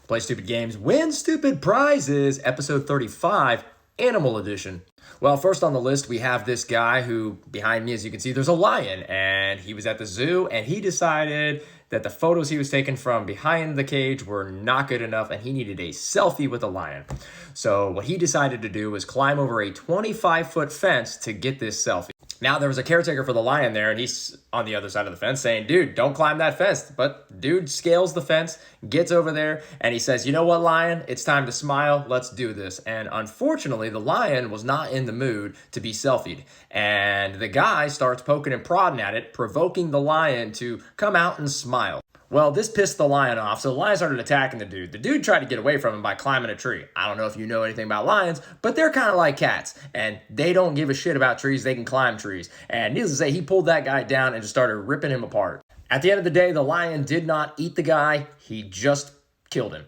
Play stupid games, win stupid prizes, episode 35, Animal Edition. Well, first on the list, we have this guy who, behind me, as you can see, there's a lion, and he was at the zoo, and he decided that the photos he was taking from behind the cage were not good enough, and he needed a selfie with the lion. So what he decided to do was climb over a 25-foot fence to get this selfie. Now, there was a caretaker for the lion there, and he's on the other side of the fence saying, dude, don't climb that fence. But dude scales the fence, gets over there, and he says, you know what, lion? It's time to smile. Let's do this. And unfortunately, the lion was not in the mood to be selfied. And the guy starts poking and prodding at it, provoking the lion to come out and smile. Well, this pissed the lion off, so the lion started attacking the dude. The dude tried to get away from him by climbing a tree. I don't know if you know anything about lions, but they're kind of like cats, and they don't give a shit about trees. They can climb trees. And needless to say, he pulled that guy down and just started ripping him apart. At the end of the day, the lion did not eat the guy. He just killed him.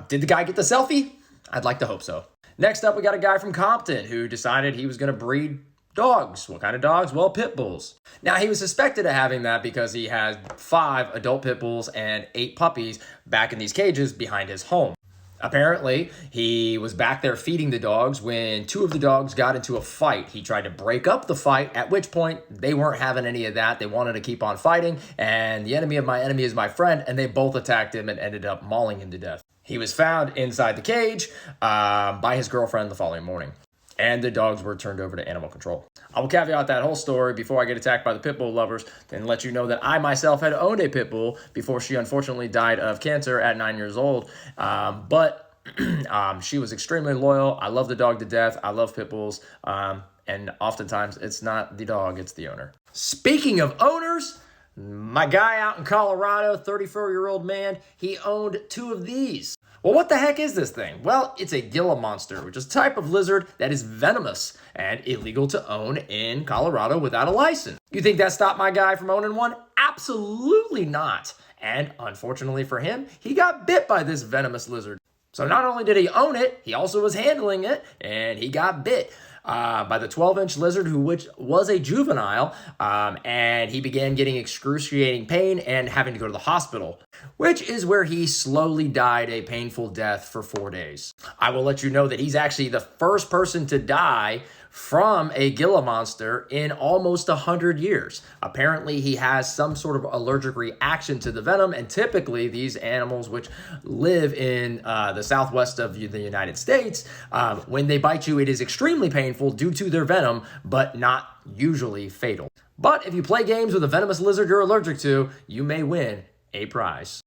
Did the guy get the selfie? I'd like to hope so. Next up, we got a guy from Compton who decided he was going to breed dogs. What kind of dogs? Well, pit bulls. Now, he was suspected of having that because he had 5 adult pit bulls and 8 puppies back in these cages behind his home. Apparently, he was back there feeding the dogs when 2 of the dogs got into a fight. He tried to break up the fight, at which point they weren't having any of that. They wanted to keep on fighting, and the enemy of my enemy is my friend, and they both attacked him and ended up mauling him to death. He was found inside the cage by his girlfriend the following morning, and the dogs were turned over to animal control. I will caveat that whole story before I get attacked by the pit bull lovers and let you know that I myself had owned a pit bull before she unfortunately died of cancer at 9 years old. But she was extremely loyal. I love the dog to death. I love pit bulls. And oftentimes it's not the dog, it's the owner. Speaking of owners, my guy out in Colorado, 34-year-old man, he owned 2 of these. Well, what the heck is this thing? Well, it's a Gila monster, which is a type of lizard that is venomous and illegal to own in Colorado without a license. You think that stopped my guy from owning one? Absolutely not. And unfortunately for him, he got bit by this venomous lizard. So not only did he own it, he also was handling it, and he got bit by the 12-inch lizard, which was a juvenile, and he began getting excruciating pain and having to go to the hospital, which is where he slowly died a painful death for 4 days. I will let you know that he's actually the first person to die from a Gila monster in almost 100 years. Apparently, he has some sort of allergic reaction to the venom, and typically these animals, which live in the southwest of the United States, when they bite you, it is extremely painful due to their venom, but not usually fatal. But if you play games with a venomous lizard you're allergic to, you may win a prize.